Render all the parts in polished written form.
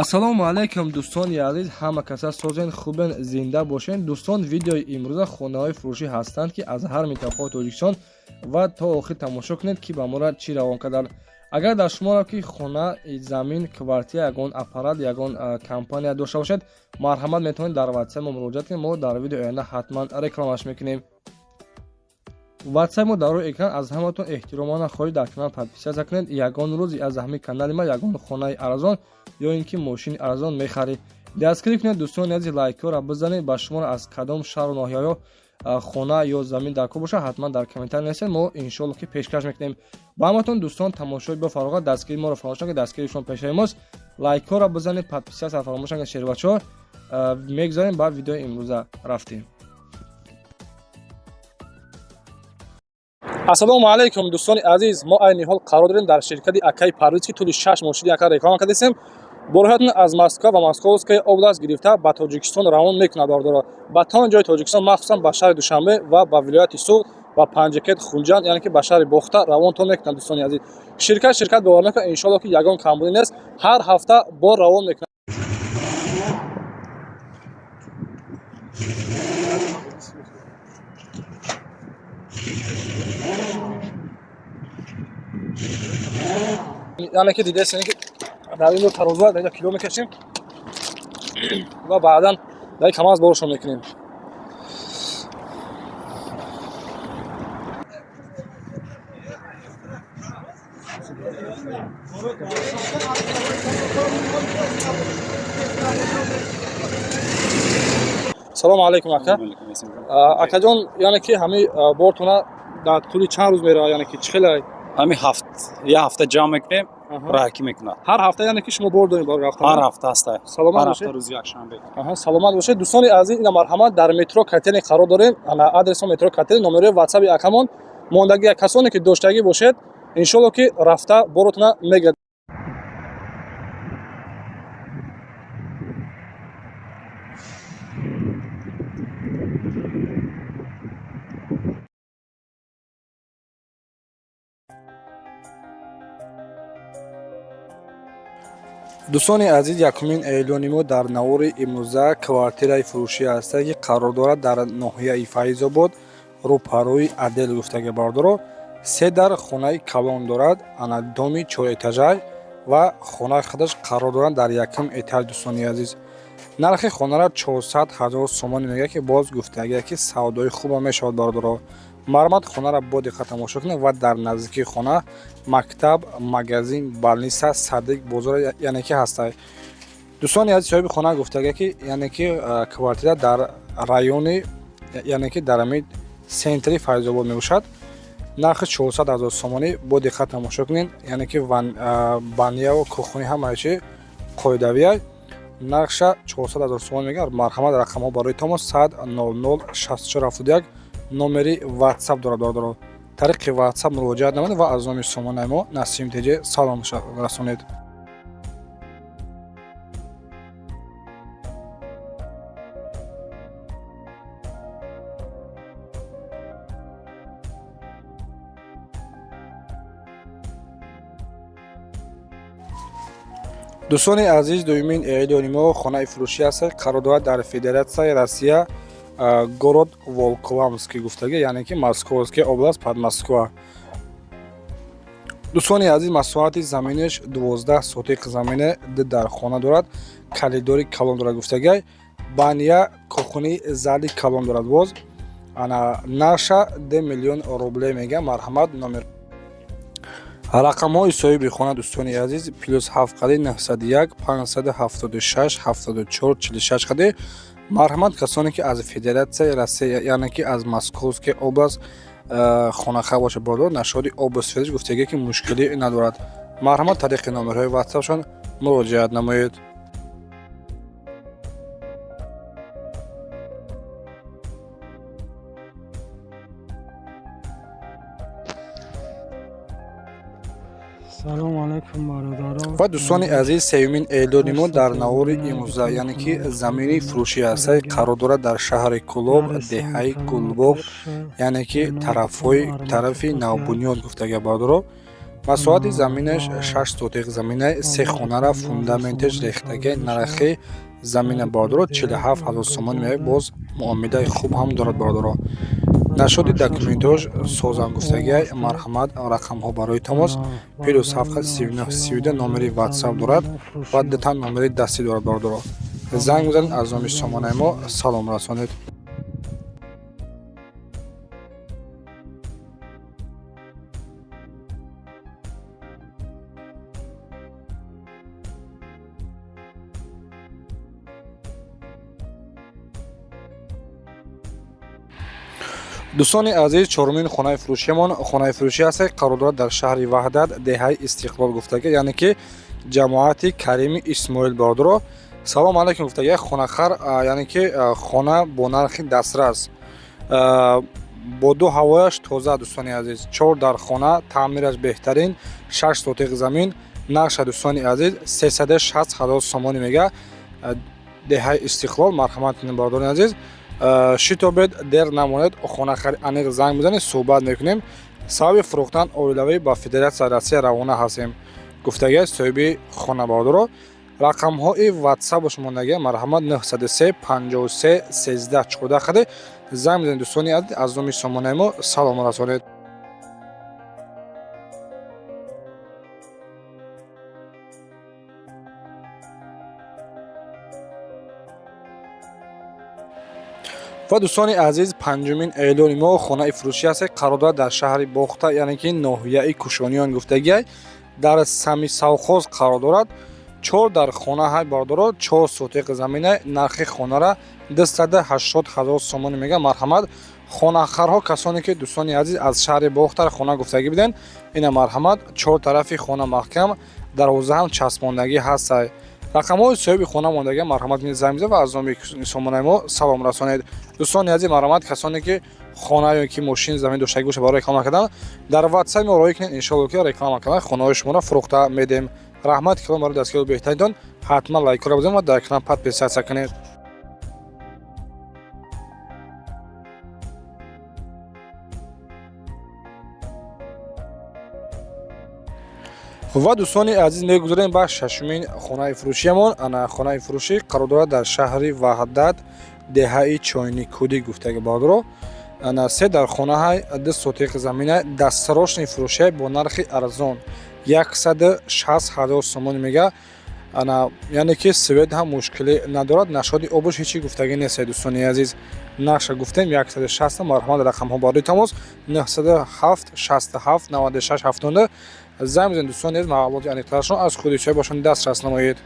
ассалому алайкум дӯстони азиз, ҳама каса созен хубен, зинда бошен. дӯстон, видеои имрӯза хонаҳои фурӯшӣ ҳастанд ки аз ҳар минтақаҳои Тоҷикистон ва то охир тамошо кунед ки ба моро чӣ равон карданд. агар дар шуморо ки хона, замин, квартира, ягон аппарат, ягон компания дошта бошед, марҳамат метавонед дар ватсап мо муроҷиат кунед. мо дар видеои оянда ҳатман рекламаш мекунем. ватсап мо дар рӯи экран. аз ҳаматон эҳтиромона хоҳиш дар канал подписия кунед. ягон рӯзи аз ҳамин канали ма ягон хонаи арзон ё ин ки мошини арзон мехарӣ, дастгирӣ кунед. дӯстони азиз, лайкҳоро бизанед. ба шумо аз кадом шаҳру ноҳияҳо хона ё замин дар кор бошад, ҳатман дар комментар нависед. мо иншоалло ки пешкаш мекунем. ба ҳаматон дӯстон, тамошои бафароғат, дастгирии моро фаромӯш накунед. дастгирии шумо пешраи мост. лайкҳоро бизанед, подписияро фаромӯш накунед. шербачаҳо мегзарем ба видеои имрӯза рафтем. ассалому алайкум дӯстони азиз, мо айни ҳол қарор дорем дар ширкати Акай Парвиз ки тӯли 6 мошини ака реклама кардем. бороҳатон аз Москва ва Московская област гирифта ба Тоҷикистон равон мекунад бардора. ба тамоми ҷои Тоҷикистон, махсусан ба шаҳри Душанбе ва ба вилояти Суғд ва Панҷакет, Хунҷанд, яъне ки ба шаҳри Бохта равонтон мекунад. дӯстони азиз, ширкат бовар накунед, иншоалло ки ягон компания нест, ҳар ҳафта бор равон мекунад. яъне ки дидесен ки дар ин тароза дар кило мекашем ва баъдан дар камаз боршон мекунем. салому алайкум ака. акаҷон, яъне ки ҳами бортона дар тӯли чанд рӯз меравад, яъне ки чӣ хеле ҳами я ҳафта ҷамъ мекунем, раҳкӣ мекунад. ҳар ҳафта, яъне ки шумо бор доред бар рафта? ҳар ҳафта аста. Саломат ҳар бошед. ҳафта рӯзи якшанбе. Саломат бошед. дӯстони азиз, ина марҳамат дар метро Катени қарор дорем. ана адресо метро Катени, номерои ватсаби акамон. мондагӣ касоне ки доштагӣ бошед, иншоалло ки рафта боротона мегирад. дӯстони азиз, якумин эълони мо дар навори имрӯза квартираи фурӯшӣ аст ки қарор дорад дар ноҳияи Файзобод, рӯпарӯи Адел гуфтага бардоро. 3 дар хонаи калон дорад, ана доми 4 этажай ва хонаи худаш қарор дорад дар якум этаж. дӯстони азиз, нархи хонара 400 000 сомон мегӯяд ки боз гуфтага ки савдои хуба мешавад бардоро. марҳамат, хонара бо диққат тамошо кунед ва дар наздикии хона мактаб, магазин, балниса, садик, бозор яъне ки ҳастад. дӯстони азиз, соҳиби хона гуфтага ки яъне ки квартира дар райони, яъне ки дар амид сентри Файзобод мебошад. нархи 400 000 сомонӣ. бо диққат тамошо кунед, яъне ки баня ва кӯхони ҳамаи чи қоидавия. нархша 400 000 сомон мегӯяд. марҳамат, рақамҳо барои томо 100 00 64 71 номери ватсап дорад бардоро. тариқи ватсап муроҷиат намоед ва аз номи сомонаи мо Насим Теҷе салом расонед. дӯстони азиз, дуюмин эълони мо хонаи фурӯшӣ аст. қарор дорад дар Федератсияи Россия, город Волоколамский гуфтага, яъне ки Московская област под Москва. дӯстони азиз, масоҳати заминаш 12 сотиқ замина дар хона дорад. калидори калон дорад гуфтага. баня, кӯхони зали калон дорад. боз ана наша 2 миллион рубле мега. марҳамат, номер рақамҳои соҳиби хона дӯстони азиз +7 қади 901 576 74 46 қади. марҳамат, касоне ки аз Федератсияи Россия, яъне ки аз Московская област хонахоҳ боша бардор, нашоди област федералӣ гуфтага ки мушкилӣ надорад. марҳамат, тариқи номерҳои ватсапшон муроҷиат намоед. салому алайкум бародарон. ва дӯстони азиз, сеюмин эълони мо дар навори имрӯза, яъне ки замини фурӯшӣ аст. қарор дорад дар шаҳри Кӯлоб, деҳаи Гулбоғ, яъне ки тарафи Навбунёд гуфтага бардоро. масоҳати заминаш 6 сотиқ замина, 3 хонара фундаменташ рехтаги, нарахи замина бордоро 47,000 сомон меояд. боз муомидаи хуб ҳам дорад бордоро. нашоди документош созам гуфтагиай марҳамат рақамҳо барои тамос плюс 7932 номери ватсап дорад ва детан номери дастӣ дорад бордоро. занг бизанед аз номи сомонаи мо салом расонед. дӯстони азиз, чорумин хонаи фурӯшиамон хонаи фурӯшӣ аст ки қарор дорад дар шаҳри ваҳдат деҳаи истиқлол гуфтага, яъне ки ҷамоати Карими Исмоил бордоро. салом алайкум гуфтага, хонахар яъне ки хона бо нархи дастрас, бо ду ҳавояш тоза. дӯстони азиз, 4 дар хона, таъмираш беҳтарин, 6 сотиқ замин, нақша дӯстони азиз 360,000 сомонӣ мега, деҳаи истиқлол. марҳамат кунед бардорини азиз, шитобед дер намонед, хонахари аниқ занг бизанед, суҳбат мекунем. сабаби фурӯхтан оилавӣ ба Федератсияи Россия равона ҳастем гуфтага соҳиби хона бордоро. рақамҳои ватсапаш мондага марҳамат 903 53 13 14 хаде занг бизанед. дӯстони азиз, аз номи сомонаи мо салом расонед. ва дӯстони азиз, панҷумин эълони мо хонаи фурӯшӣ аст ки қарор дорад дар шаҳри Бохта, яъне ки ноҳияи Кушониён гуфтагиай дар Сами Совхоз қарор дорад. 4 дар хонаҳай бордоро, 4 сотиқ замина, нархи хонара 280,000 сомон мега. марҳамат хонахарҳо, касоне ки дӯстони азиз аз шаҳри Бохта хона гуфтагӣ биден, ина марҳамат 4 тарафи хона маҳкам, 12 ҳам часпондагӣ ҳастай. рақамҳои соҳиби хона мондага марҳамат кунед занг бизанед ва аз номи сомонаи мо салом расонед. дӯстони азиз, марҳамат касоне ки хона ё ки мошин замин доштагӣ боша барои реклама кардан, дар ватсап мо роҳӣ кунед, иншоалло ки реклама кардан хонаҳои шуморо фурӯхта медем. раҳмат калом барои дастгирии беҳтаринтон. ҳатман лайкора бизанед ва дар канал подписатсия кунед. ва дӯстони азиз, мегузарем ба шашумин хонаи фурӯшиамон. ана хонаи фурӯшӣ қарор дорад дар шаҳри Ваҳдат, деҳаи Чойникӯдӣ гуфтаги бордоро. ана 3 дар хонаҳай 2 сотиқ замина, дастарошни фурӯшиай бо нархи арзон 160,000 сомон мега. ана яъне ки свет ҳам мушкилӣ надорад, нашоди обуш ҳечи гуфтагӣ нест. дӯстони азиз, нақша гуфтем 160. марҳамат рақамҳо барои тамос 907 67 96 70. занг бизанед дӯстони азиз, маълумоти аниқтарашон аз худи соҳибашон дастрас намоед.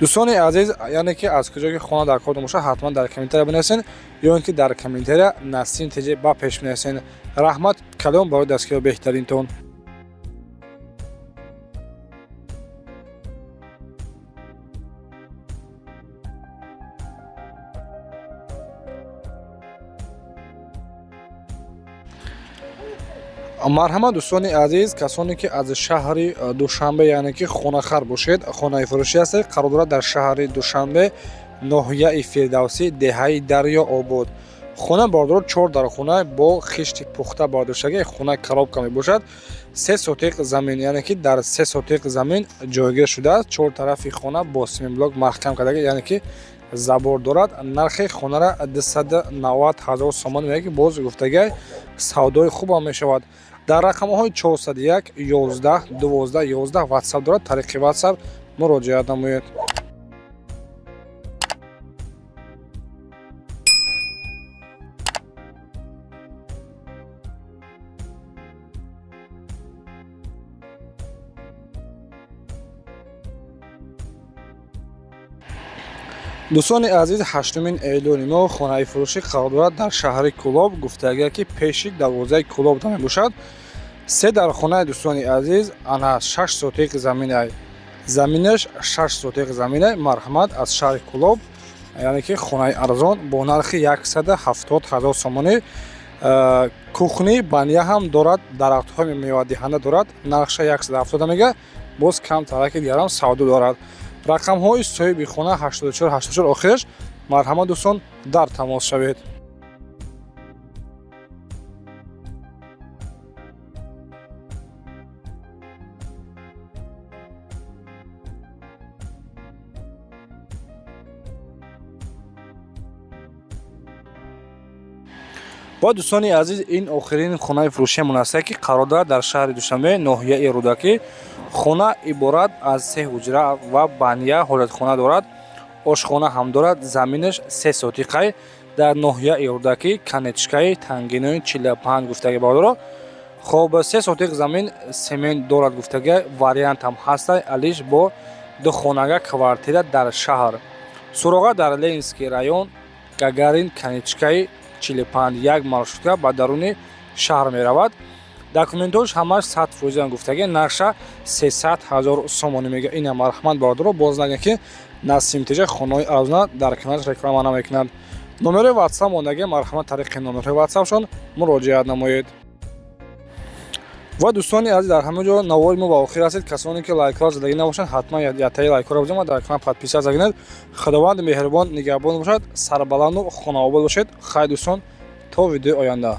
дӯстони азиз, яъне ки аз куҷо ки хона дар кор бошад ҳатман дар комментария бинависен ё ин ки дар комментария насим теҷе ба пеш бинависен. раҳмат калом барои дастгирии беҳтаринтон. марҳамат дӯстони азиз, касоне ки аз шаҳри Душанбе, яъне ки хонахар бошед, хонаи фурӯшӣ аст қарор дорад дар шаҳри Душанбе, ноҳияи Фирдавсӣ, деҳаи Дарё Обод. хона бордоро 4 дар хона бо хишти пухта бардоштаги, хона коробка мебошад. 3 сотиқ замин, яъне ки дар 3 сотиқ замин ҷойгир шудааст. 4 тарафи хона бо семинблок маҳкам кардаги, яъне ки забор дорад. нархи хонара 290,000 сомон мега, ки боз гуфтагиай савдои хубам мешавад. дар рақамҳои 401 11 12 11 ватсап дорад. тариқи ватсап муроҷиат намоед. дӯстони азиз, 8 эълони мо хонаи фурӯшӣ қарор дорад дар шаҳри Кӯлоб гуфтагиай ки пеши дарвозаи Кӯлоб мебошад. 3 дар хонаи дӯстони азиз, ана 6 сотиқ заминай, заминаш 6 сотиқ заминай, марҳамат аз шаҳри Кӯлоб, яъне ки хонаи арзон бо нархи 170,000 сомонӣ. кухни бания ҳам дорад, дарахтҳои мевадиҳанда дорад, нақша 170 мега, боз кам тараки дигарам савдо дорад. рақамҳои соҳиби хона 84 84 охираш. марҳамат дӯстон, дар тамос шавед. با دوستانی عزیز این آخرین خانه فروشی من است که قرار دارد در شهر دوشنبه ناحیه رودکی. خانه عبارت از 3 حجره و بانیه حالتخانه دارد. آشخانه هم دارد. زمینش 3 سوتیقه در ناحیه رودکی کنیچکای تنگینوی 45 گفتگی بادر. خب 3 سوتیق زمین سمنت دارد گفتگی واریانت هم هست علیش با 2 خانه کوارتیره در شهر. سوراغ در لینسکی رایون гагарин каничкаи 45 маршрутка ба даруни шаҳр меравад. Документош ҳамаш 100% гуфтаги нарша 300 000 сомонӣ мега. Ина марҳамат бардоро боз нагӯ ки насимтиҷа хонаи арзона дар каналаш реклама намекунад. номери WhatsApp мондаги марҳамат тариқи номери WhatsApp-шон муроҷиат намоед. ва дӯстони азиз дар ҳама ҷо навори мо ба охир расид. Касоне ки лайкҳо задагӣ набошанд ҳатман ятаи лайкҳоро бизанед ва дар канал подписа загинед. Худованд меҳрибон нигаҳбон бошад. Сарбаланду хонаобод бошед. Хайр дӯстон, то видеои оянда.